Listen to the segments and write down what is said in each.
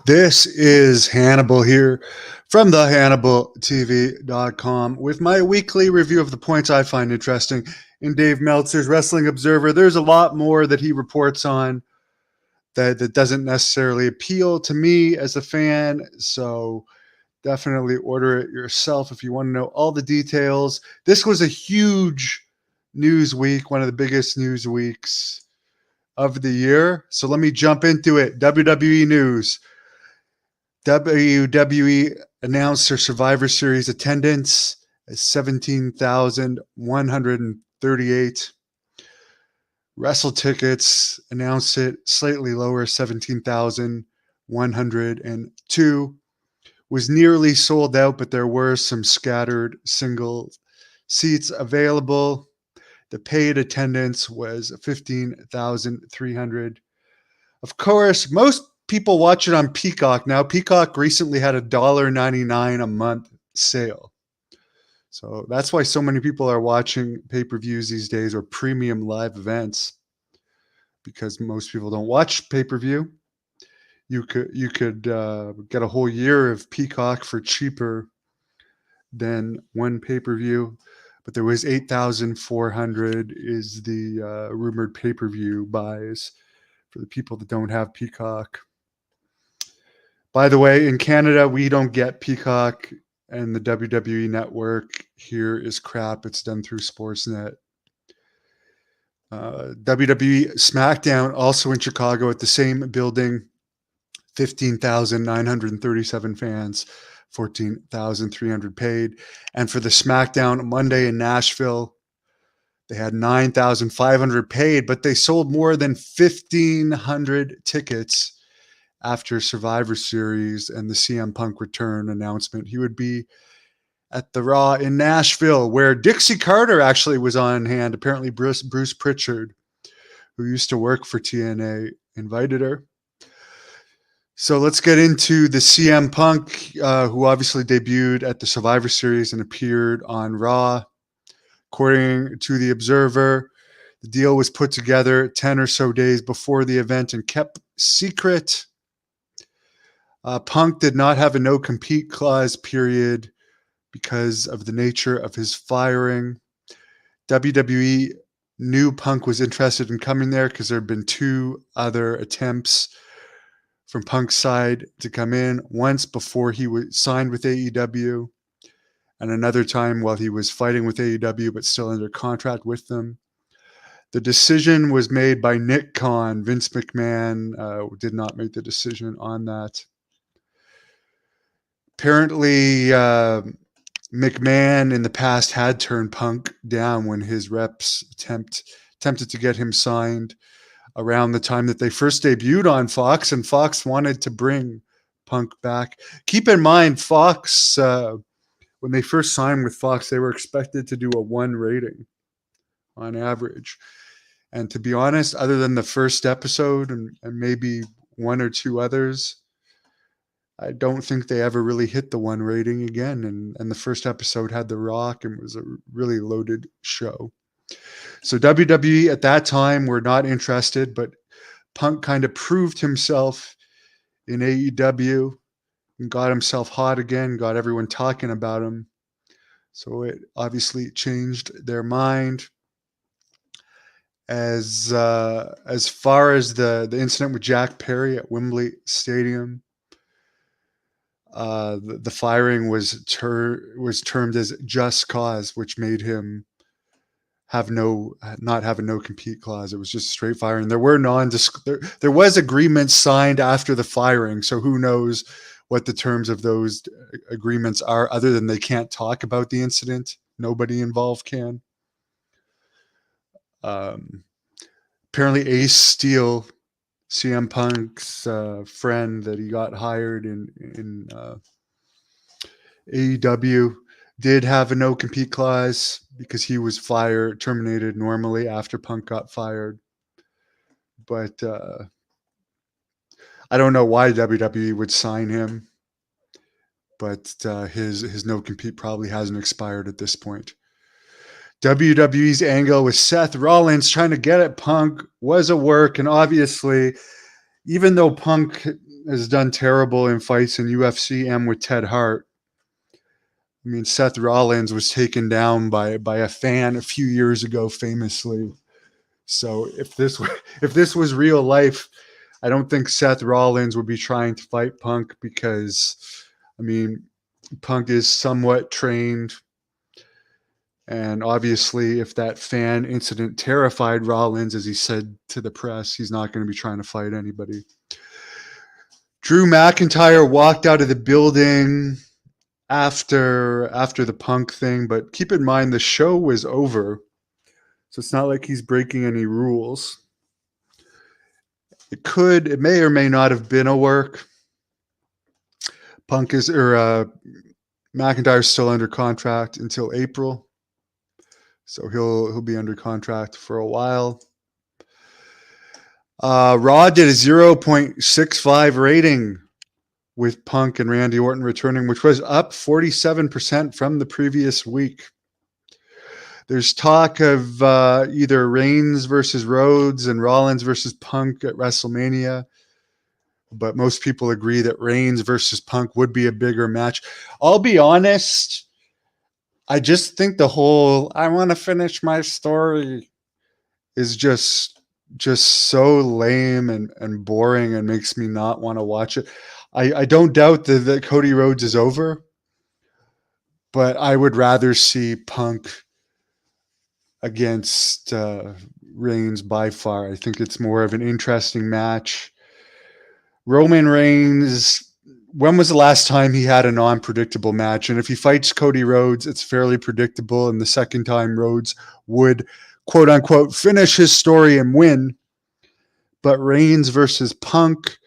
This is Hannibal here from the HannibalTV.com with my weekly review of the points I find interesting in Dave Meltzer's Wrestling Observer. There's a lot more that he reports on that doesn't necessarily appeal to me as a fan, so definitely order it yourself if you want to know all the details. This was a huge news week, one of the biggest news weeks of the year. So let me jump into it. WWE news. WWE announced their Survivor Series attendance as 17,138. Wrestle Tickets announced it slightly lower, 17,102. Was nearly sold out, but there were some scattered single seats available. The paid attendance was 15,300. Of course, most people watch it on Peacock now. Peacock recently had a $1.99 a month sale. So that's why so many people are watching pay-per-views these days or premium live events, because most people don't watch pay-per-view. You could get a whole year of Peacock for cheaper than one pay-per-view. But there was 8,400 is the rumored pay-per-view buys for the people that don't have Peacock. By the way, in Canada, we don't get Peacock, and the WWE network here is crap. It's done through Sportsnet. WWE SmackDown, also in Chicago at the same building, 15,937 fans, 14,300 paid. And for the SmackDown Monday in Nashville, they had 9,500 paid, but they sold more than 1,500 tickets after Survivor Series and the CM Punk return announcement. He would be at the Raw in Nashville, where Dixie Carter actually was on hand. Apparently Bruce Pritchard, who used to work for TNA, invited her. So let's get into the CM Punk, who obviously debuted at the Survivor Series and appeared on Raw. According to the Observer, the deal was put together 10 or so days before the event and kept secret. Punk did not have a no-compete clause, period, because of the nature of his firing. WWE knew Punk was interested in coming there because there had been two other attempts from Punk's side to come in, once before he was signed with AEW, and another time while he was fighting with AEW but still under contract with them. The decision was made by Nick Khan. Vince McMahon did not make the decision on that. Apparently, McMahon in the past had turned Punk down when his reps attempted to get him signed around the time that they first debuted on Fox, and Fox wanted to bring Punk back. Keep in mind, Fox, when they first signed with Fox, they were expected to do a 1 rating on average. And to be honest, other than the first episode and maybe one or two others, I don't think they ever really hit the 1 rating again. And the first episode had The Rock and was a really loaded show. So WWE at that time were not interested, but Punk kind of proved himself in AEW and got himself hot again, got everyone talking about him. So it obviously changed their mind. As far as the incident with Jack Perry at Wembley Stadium, the firing was termed as just cause, which made him not have a no compete clause. It was just straight firing. There were there was agreements signed after the firing, so who knows what the terms of those agreements are, other than they can't talk about the incident. Nobody involved can. Apparently Ace Steel, CM Punk's friend that he got hired in AEW, did have a no-compete clause because he was terminated normally after Punk got fired. But I don't know why WWE would sign him, but his no-compete probably hasn't expired at this point. WWE's angle with Seth Rollins trying to get at Punk was a work, and obviously, even though Punk has done terrible in fights in UFC and with Ted Hart. I mean, Seth Rollins was taken down by a fan a few years ago, famously. So if this was real life, I don't think Seth Rollins would be trying to fight Punk because, I mean, Punk is somewhat trained. And obviously, if that fan incident terrified Rollins, as he said to the press, he's not going to be trying to fight anybody. Drew McIntyre walked out of the building after the Punk thing, but keep in mind the show was over, so it's not like he's breaking any rules. It may or may not have been a work. McIntyre's still under contract until April, so he'll be under contract for a while. Raw did a 0.65 rating with Punk and Randy Orton returning, which was up 47% from the previous week. There's talk of either Reigns versus Rhodes and Rollins versus Punk at WrestleMania, but most people agree that Reigns versus Punk would be a bigger match. I'll be honest, I just think the whole "I want to finish my story" is just so lame and boring and makes me not want to watch it. I don't doubt that Cody Rhodes is over, but I would rather see Punk against Reigns by far. I think it's more of an interesting match. Roman Reigns, when was the last time he had a non-predictable match? And if he fights Cody Rhodes, it's fairly predictable. And the second time Rhodes would, quote unquote, finish his story and win. But Reigns versus Punk,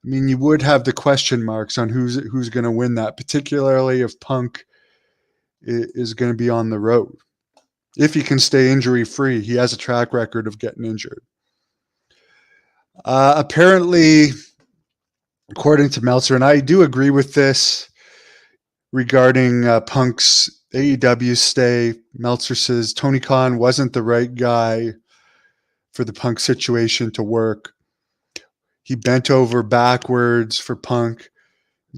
I mean, you would have the question marks on who's going to win that, particularly if Punk is going to be on the road. If he can stay injury-free, he has a track record of getting injured. Apparently, according to Meltzer, and I do agree with this regarding Punk's AEW stay, Meltzer says Tony Khan wasn't the right guy for the Punk situation to work. He bent over backwards for Punk,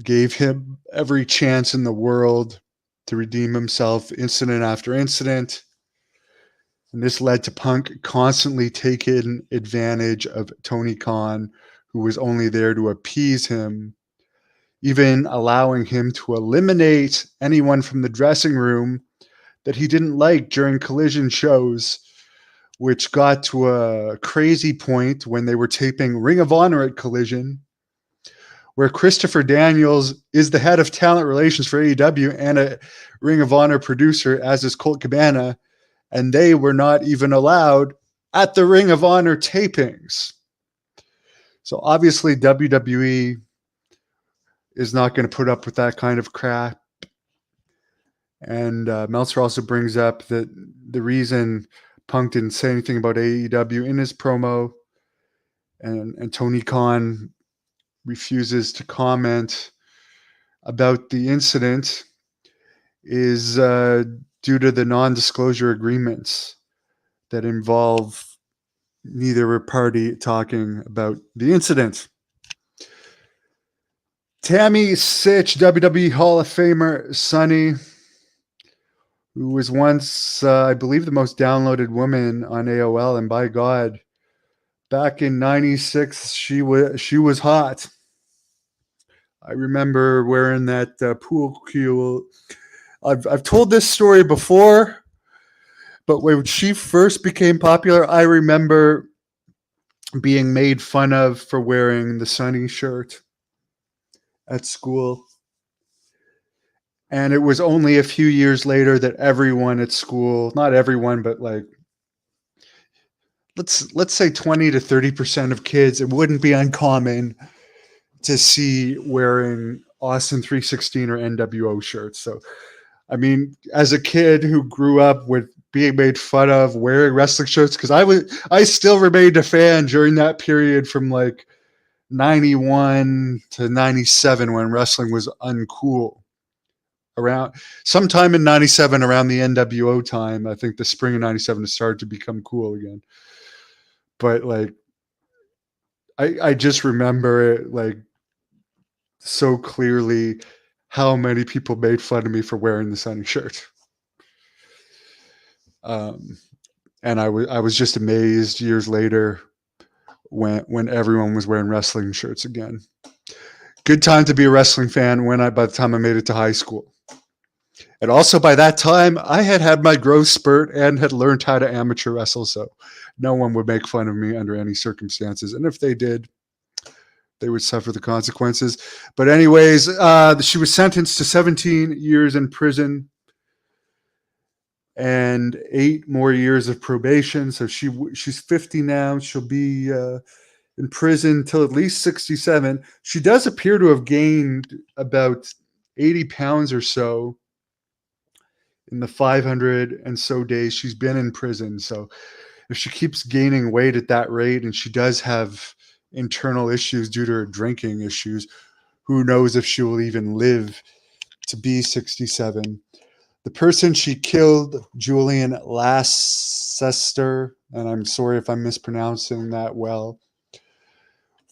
gave him every chance in the world to redeem himself incident after incident. And this led to Punk constantly taking advantage of Tony Khan, who was only there to appease him, even allowing him to eliminate anyone from the dressing room that he didn't like during Collision shows, which got to a crazy point when they were taping Ring of Honor at Collision, where Christopher Daniels is the head of talent relations for AEW and a Ring of Honor producer, as is Colt Cabana, and they were not even allowed at the Ring of Honor tapings. So obviously WWE is not going to put up with that kind of crap. And Meltzer also brings up that the reason Punk didn't say anything about AEW in his promo, and Tony Khan refuses to comment about the incident, is due to the non-disclosure agreements that involve neither party talking about the incident. Tammy Sytch, WWE Hall of Famer Sunny, who was once, I believe, the most downloaded woman on AOL, and by God, back in '96, she was hot. I remember wearing that pool cue. I've told this story before, but when she first became popular, I remember being made fun of for wearing the Sunny shirt at school. And it was only a few years later that everyone at school, not everyone, but like, let's say 20 to 30% of kids, it wouldn't be uncommon to see wearing Austin 316 or NWO shirts. So, I mean, as a kid who grew up with being made fun of wearing wrestling shirts, because I still remained a fan during that period from like 91 to 97 when wrestling was uncool. Around sometime in 97, around the NWO time, I think the spring of 97, it started to become cool again. But like, I just remember it, like so clearly how many people made fun of me for wearing the Sunny shirt. Um, and I was just amazed years later when everyone was wearing wrestling shirts again. Good time to be a wrestling fan by the time I made it to high school. And also by that time, I had had my growth spurt and had learned how to amateur wrestle, so no one would make fun of me under any circumstances. And if they did, they would suffer the consequences. But anyways, she was sentenced to 17 years in prison and 8 more years of probation. So she's 50 now. She'll be in prison till at least 67. She does appear to have gained about 80 pounds or so in the 500 and so days she's been in prison. So if she keeps gaining weight at that rate, and she does have internal issues due to her drinking issues, who knows if she will even live to be 67. The person she killed, Julian Lascester, and I'm sorry if I'm mispronouncing that well,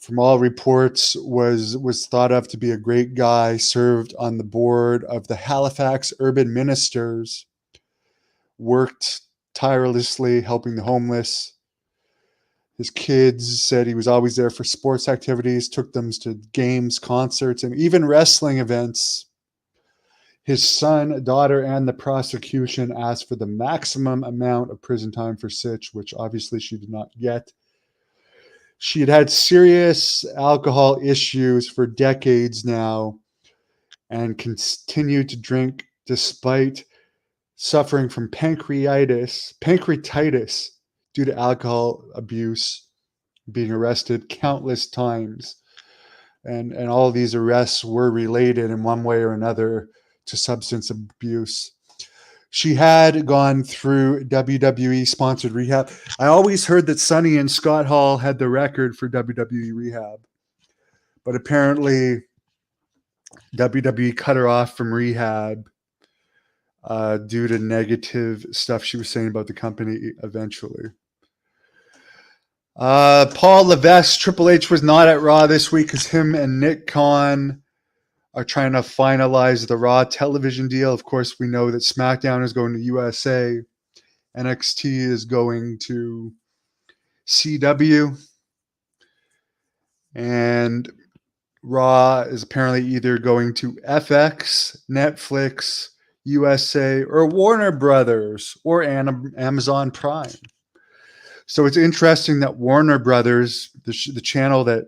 from all reports was thought of to be a great guy, served on the board of the Halifax Urban Ministers, worked tirelessly helping the homeless. His kids said he was always there for sports activities, took them to games, concerts, and even wrestling events. His son, daughter, and the prosecution asked for the maximum amount of prison time for Sytch, which obviously she did not get. She had had serious alcohol issues for decades now and continued to drink despite suffering from pancreatitis due to alcohol abuse, being arrested countless times. And all of these arrests were related in one way or another to substance abuse. She had gone through WWE sponsored rehab. I always heard that Sonny and Scott Hall had the record for WWE rehab, but apparently WWE cut her off from rehab due to negative stuff she was saying about the company eventually. Paul Levesque, Triple H was not at Raw this week because him and Nick Khan are trying to finalize the Raw television deal. Of course, we know that SmackDown is going to USA. NXT is going to CW. And Raw is apparently either going to FX, Netflix, USA, or Warner Brothers, or Amazon Prime. So it's interesting that Warner Brothers, the channel that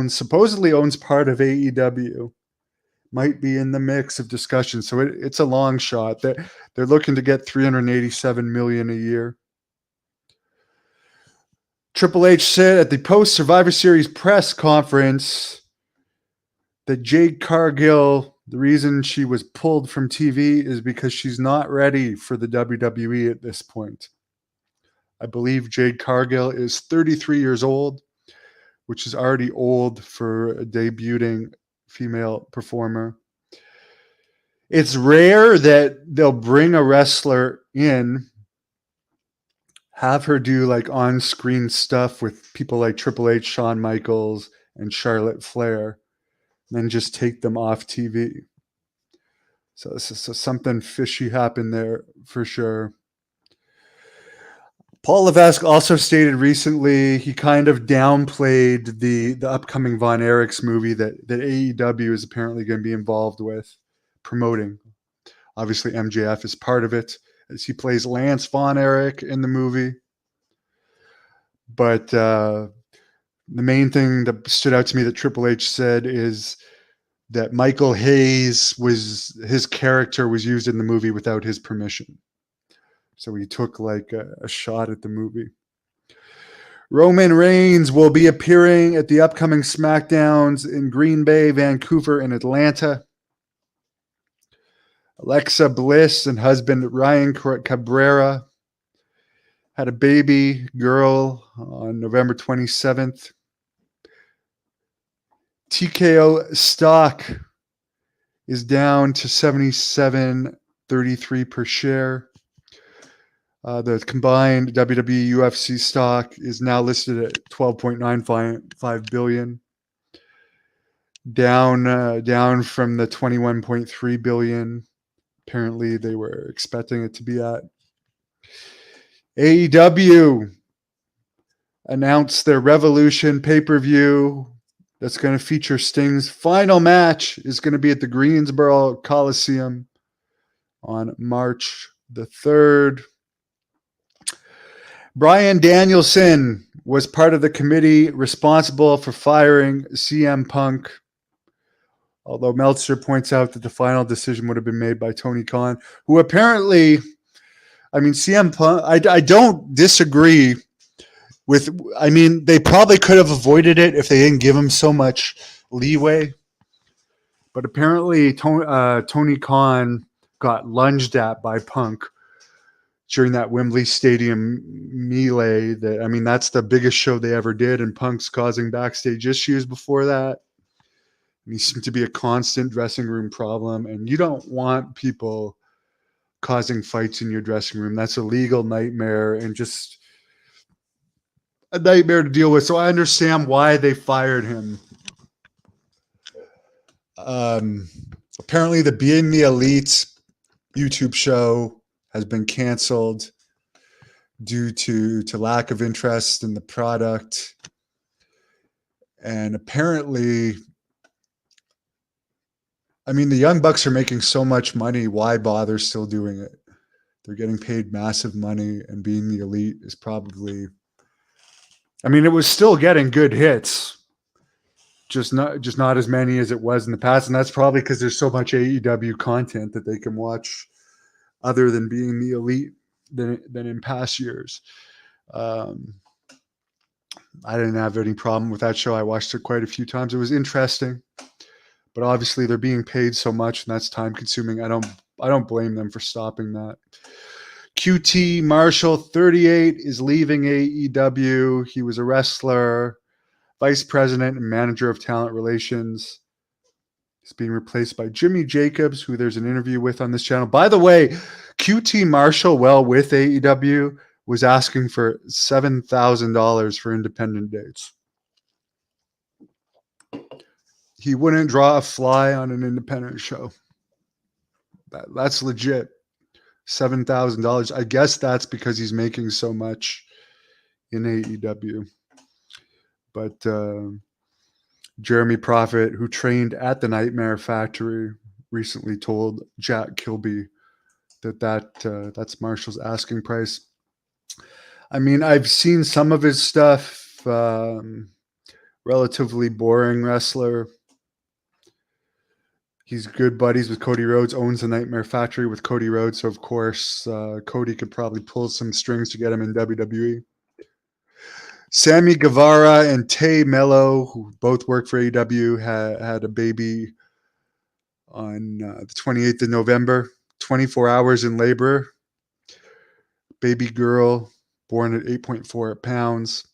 supposedly owns part of AEW, might be in the mix of discussion. So it's a long shot. They're looking to get $387 million a year. Triple H said at the post Survivor Series press conference that Jade Cargill, the reason she was pulled from TV is because she's not ready for the WWE at this point. I believe Jade Cargill is 33 years old, which is already old for a debuting female performer. It's rare that they'll bring a wrestler in, have her do like on-screen stuff with people like Triple H, Shawn Michaels, and Charlotte Flair, and then just take them off TV. So something fishy happened there for sure. Paul Levesque also stated recently he kind of downplayed the upcoming Von Erichs movie that AEW is apparently going to be involved with promoting. Obviously, MJF is part of it as he plays Lance Von Erich in the movie. But the main thing that stood out to me that Triple H said is that Michael Hayes his character was used in the movie without his permission. So he took like a shot at the movie. Roman Reigns will be appearing at the upcoming SmackDowns in Green Bay, Vancouver, and Atlanta. Alexa Bliss and husband Ryan Cabrera had a baby girl on November 27th. TKO stock is down to $77.33 per share. The combined WWE UFC stock is now listed at $12.955 billion. down from the 21.3 billion. Apparently, they were expecting it to be at. AEW announced their Revolution pay-per-view that's going to feature Sting's final match is going to be at the Greensboro Coliseum on March the 3rd. Bryan Danielson was part of the committee responsible for firing CM Punk, although Meltzer points out that the final decision would have been made by Tony Khan, who apparently, I mean, CM Punk, I don't disagree with, I mean, they probably could have avoided it if they didn't give him so much leeway. But apparently, Tony Khan got lunged at by Punk during that Wembley Stadium melee. That, I mean, that's the biggest show they ever did, and Punk's causing backstage issues before that. And he seemed to be a constant dressing room problem, and you don't want people causing fights in your dressing room. That's a legal nightmare and just a nightmare to deal with. So I understand why they fired him. Apparently, the Being the Elite YouTube show has been canceled due to lack of interest in the product. And apparently, I mean, the Young Bucks are making so much money. Why bother still doing it? They're getting paid massive money, and Being the Elite is probably, I mean, it was still getting good hits, just not as many as it was in the past. And that's probably because there's so much AEW content that they can watch other than Being the Elite than in past years. I didn't have any problem with that show. I watched it quite a few times. It was interesting, but obviously they're being paid so much and that's time consuming. I don't blame them for stopping that. QT Marshall, 38, is leaving AEW. He was a wrestler, vice president and manager of talent relations. He's being replaced by Jimmy Jacobs, who there's an interview with on this channel. By the way, QT Marshall, well, with AEW, was asking for $7,000 for independent dates. He wouldn't draw a fly on an independent show. That's legit. $7,000. I guess that's because he's making so much in AEW. But Jeremy Prophet, who trained at the Nightmare Factory, recently told Jack Kilby that's Marshall's asking price. I mean, I've seen some of his stuff. Relatively boring wrestler. He's good buddies with Cody Rhodes, owns the Nightmare Factory with Cody Rhodes. So, of course, Cody could probably pull some strings to get him in WWE. Sammy Guevara and Tay Mello, who both work for AEW, had a baby on the 28th of November, 24 hours in labor. Baby girl, born at 8.4 pounds.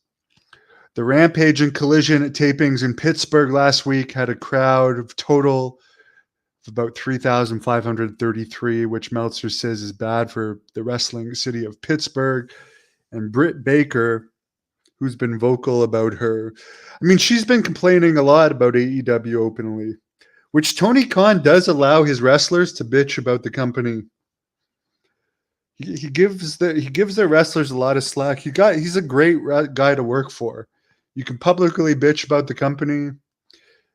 The Rampage and Collision tapings in Pittsburgh last week had a crowd of total of about 3,533, which Meltzer says is bad for the wrestling city of Pittsburgh. And Britt Baker, who's been vocal about her, I mean, she's been complaining a lot about AEW openly, which Tony Khan does allow his wrestlers to bitch about the company. He gives their wrestlers a lot of slack. He's a great guy to work for. You can publicly bitch about the company.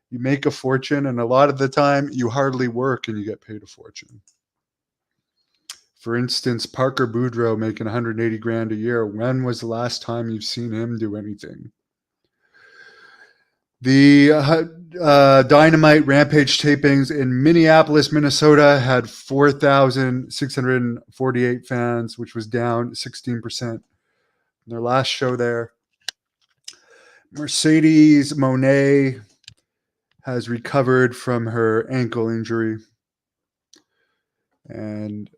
You make a fortune, and a lot of the time you hardly work and you get paid a fortune. For instance, Parker Boudreaux making 180 grand a year. When was the last time you've seen him do anything? The Dynamite Rampage tapings in Minneapolis, Minnesota had 4,648 fans, which was down 16%. Their last show there. Mercedes Moné has recovered from her ankle injury. And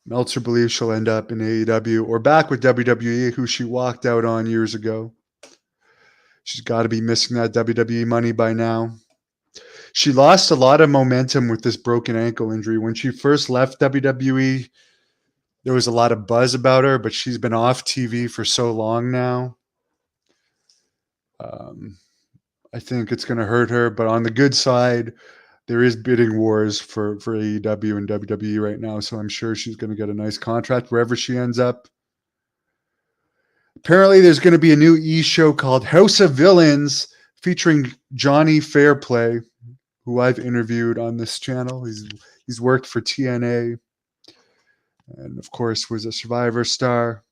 Meltzer believes she'll end up in AEW or back with WWE, who she walked out on years ago. She's got to be missing that WWE money by now. She lost a lot of momentum with this broken ankle injury. When she first left WWE, there was a lot of buzz about her, but she's been off TV for so long now. I think it's going to hurt her. But on the good side, there is bidding wars for AEW and WWE right now, so I'm sure she's going to get a nice contract wherever she ends up. Apparently, there's going to be a new show called House of Villains featuring Johnny Fairplay, who I've interviewed on this channel. He's worked for TNA and, of course, was a Survivor star.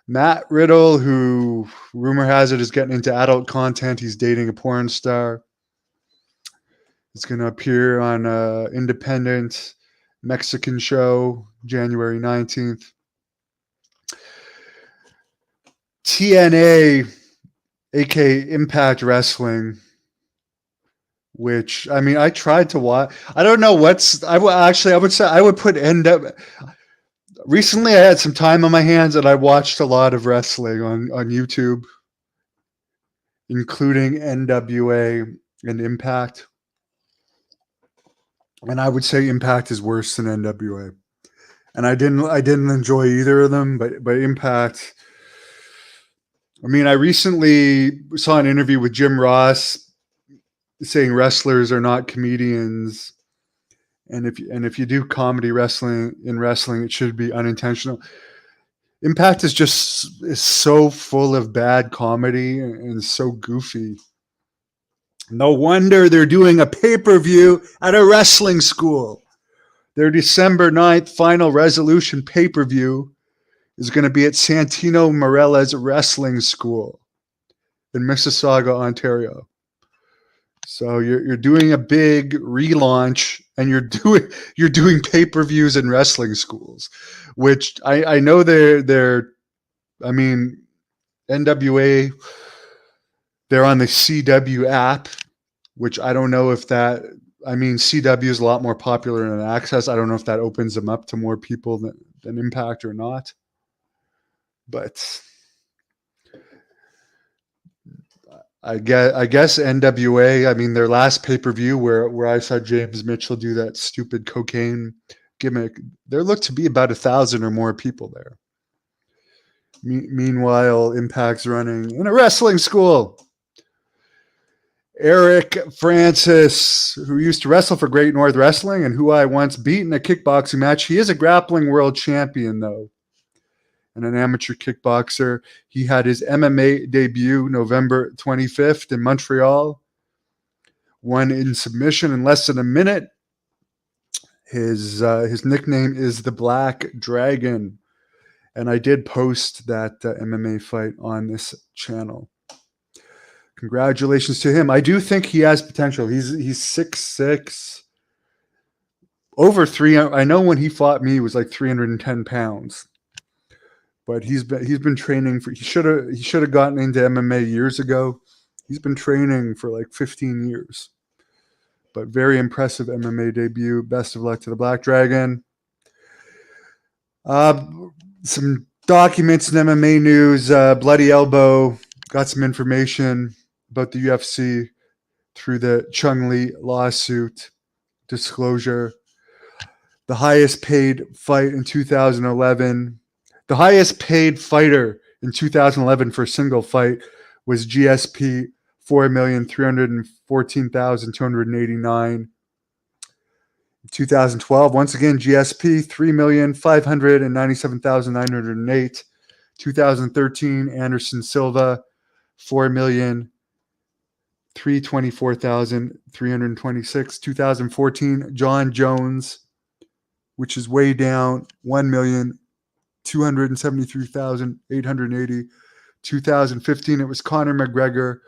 Matt Riddle, who rumor has it is getting into adult content. He's dating a porn star. It's going to appear on an independent Mexican show, January 19th. TNA, aka Impact Wrestling, which, I mean, I tried to watch. I don't know what's. I would say I would put recently, I had some time on my hands and I watched a lot of wrestling on YouTube, including NWA and Impact. And I would say Impact is worse than NWA. And I didn't enjoy either of them, but Impact. I mean, I recently saw an interview with Jim Ross saying wrestlers are not comedians. And if you do comedy wrestling, it should be unintentional. Impact is so full of bad comedy and so goofy. No wonder they're doing a pay-per-view at a wrestling school. Their December 9th Final Resolution pay-per-view is going to be at Santino Marella's Wrestling School in Mississauga, Ontario. So you're doing a big relaunch, and you're doing pay-per-views in wrestling schools, which I know they're I mean, NWA, they're on the CW app, which I don't know if that. I mean, CW is a lot more popular than Access. I don't know if that opens them up to more people than Impact or not. But I guess NWA, I mean, their last pay-per-view where I saw James Mitchell do that stupid cocaine gimmick, there looked to be about 1,000 or more people there. Meanwhile, Impact's running in a wrestling school. Eric Francis, who used to wrestle for Great North Wrestling and who I once beat in a kickboxing match. He is a grappling world champion, though, and an amateur kickboxer. He had his MMA debut November 25th in Montreal. Won in submission in less than a minute. His nickname is the Black Dragon. And I did post that MMA fight on this channel. Congratulations to him. I do think he has potential. He's 6'6", over 300. I know when he fought me, he was like 310 pounds. But he's been training for. He should have gotten into MMA years ago. He's been training for like 15 years. But very impressive MMA debut. Best of luck to the Black Dragon. Some documents in MMA news. Bloody Elbow got some information about the UFC through the Chung Lee lawsuit disclosure. The highest paid fight in 2011. The highest paid fighter in 2011 for a single fight was GSP, 4,314,289. 2012, once again, GSP, 3,597,908. 2013, Anderson Silva, 4,324,326. 2014, John Jones, which is way down, 1,273,880. 2015, it was Conor McGregor,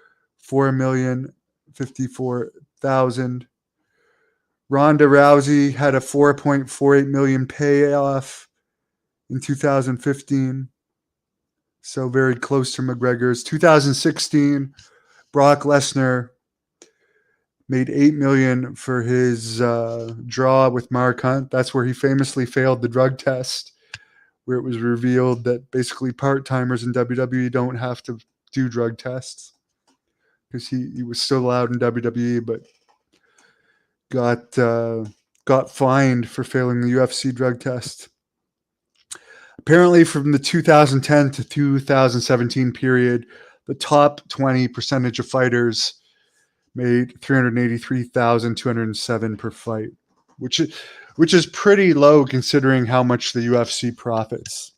4,054,000. Ronda Rousey had a 4.48 million payoff in 2015. So very close to McGregor's. 2016, Brock Lesnar made $8 million for his draw with Mark Hunt. That's where he famously failed the drug test, where it was revealed that basically part-timers in WWE don't have to do drug tests, because he was still allowed in WWE, but got fined for failing the UFC drug test. Apparently, from the 2010 to 2017 period, the top 20 percentage of fighters made 383,207 per fight, which is pretty low considering how much the UFC profits.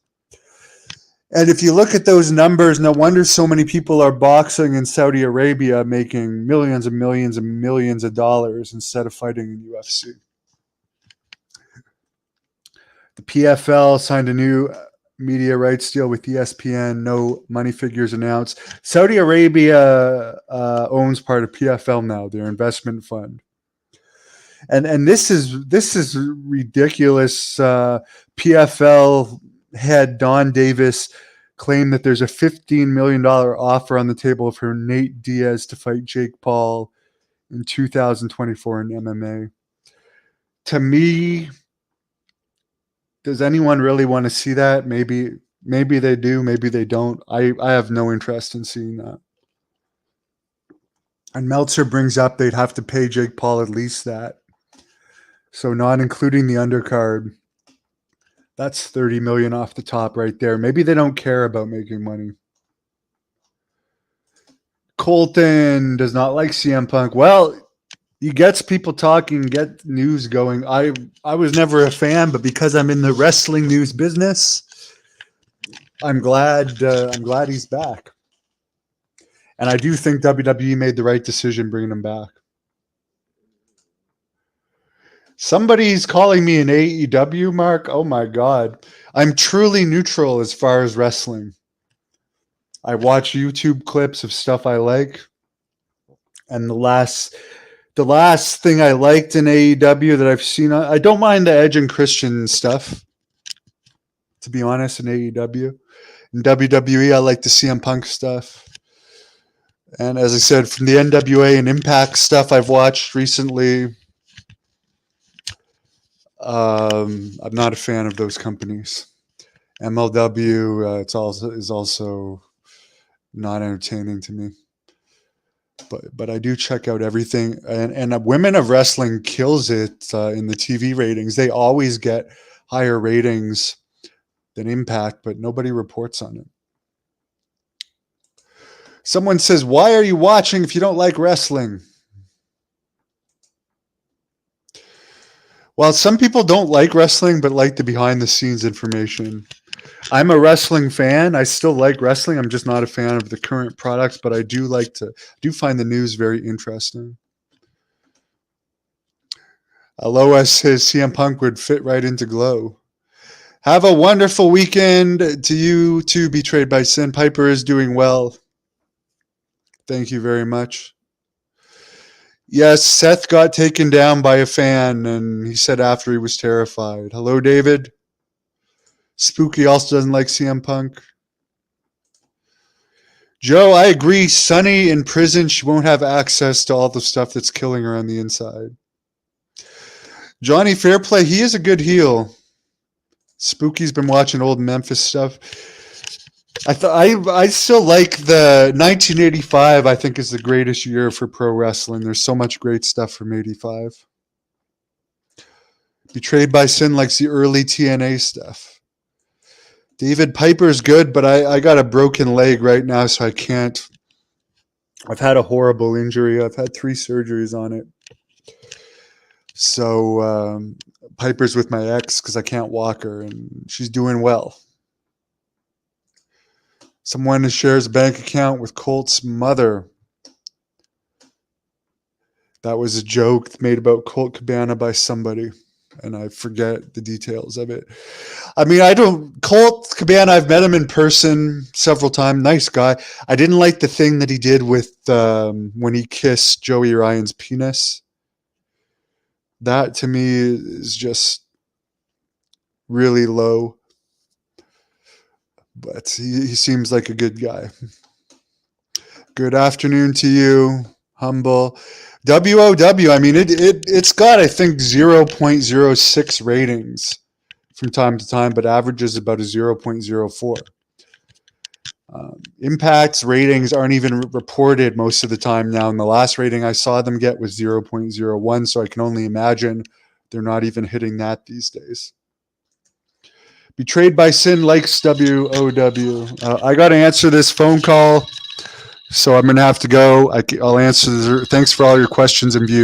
And if you look at those numbers, no wonder so many people are boxing in Saudi Arabia, making millions and millions and millions of dollars instead of fighting in UFC. The PFL signed a new media rights deal with ESPN. No money figures announced. Saudi Arabia owns part of PFL now, their investment fund. And this is ridiculous. PFL head Don Davis claimed that there's a $15 million offer on the table for Nate Diaz to fight Jake Paul in 2024 in MMA. To me, does anyone really want to see that? Maybe they do, maybe they don't. I have no interest in seeing that. And Meltzer brings up they'd have to pay Jake Paul at least that. So not including the undercard. That's $30 million off the top right there. Maybe they don't care about making money. Colton does not like CM Punk. Well, he gets people talking, get news going. I was never a fan, but because I'm in the wrestling news business, I'm glad he's back. And I do think WWE made the right decision bringing him back. Somebody's calling me an AEW mark. Oh my God. I'm truly neutral as far as wrestling. I watch YouTube clips of stuff I like. And the last thing I liked in AEW that I've seen, I don't mind the Edge and Christian stuff, to be honest, in AEW. In WWE, I like the CM Punk stuff. And as I said, from the NWA and Impact stuff I've watched recently, I'm not a fan of those companies. MLW is also not entertaining to me. But I do check out everything, and Women of Wrestling kills it in the TV ratings. They always get higher ratings than Impact, but nobody reports on it. Someone says, "Why are you watching if you don't like wrestling?" Well, some people don't like wrestling, but like the behind-the-scenes information. I'm a wrestling fan. I still like wrestling. I'm just not a fan of the current products, but I do find the news very interesting. Aloha says CM Punk would fit right into Glow. Have a wonderful weekend to you too, Betrayed by Sin. Piper is doing well. Thank you very much. Yes, Seth got taken down by a fan, and he said after he was terrified. Hello, David. Spooky also doesn't like CM Punk. Joe, I agree. Sunny in prison, she won't have access to all the stuff that's killing her on the inside. Johnny Fairplay, he is a good heel. Spooky's been watching old Memphis stuff. I still like the 1985. I think is the greatest year for pro wrestling. There's so much great stuff from '85. Betrayed by Sin likes the early TNA stuff. David Piper's good, but I got a broken leg right now, so I can't. I've had a horrible injury. I've had 3 surgeries on it. So Piper's with my ex because I can't walk her, and she's doing well. Someone shares a bank account with Colt's mother. That was a joke made about Colt Cabana by somebody, and I forget the details of it. I mean, Colt Cabana, I've met him in person several times. Nice guy. I didn't like the thing that he did with when he kissed Joey Ryan's penis. That to me is just really low. But he seems like a good guy. Good afternoon to you, Humble. WOW, I mean, it's got, I think, 0.06 ratings from time to time, but averages about a 0.04. Impact's ratings aren't even reported most of the time now, and the last rating I saw them get was 0.01, so I can only imagine they're not even hitting that these days. Betrayed by Sin likes WOW. I got to answer this phone call. So I'm going to have to go. I'll answer. Thanks for all your questions and views.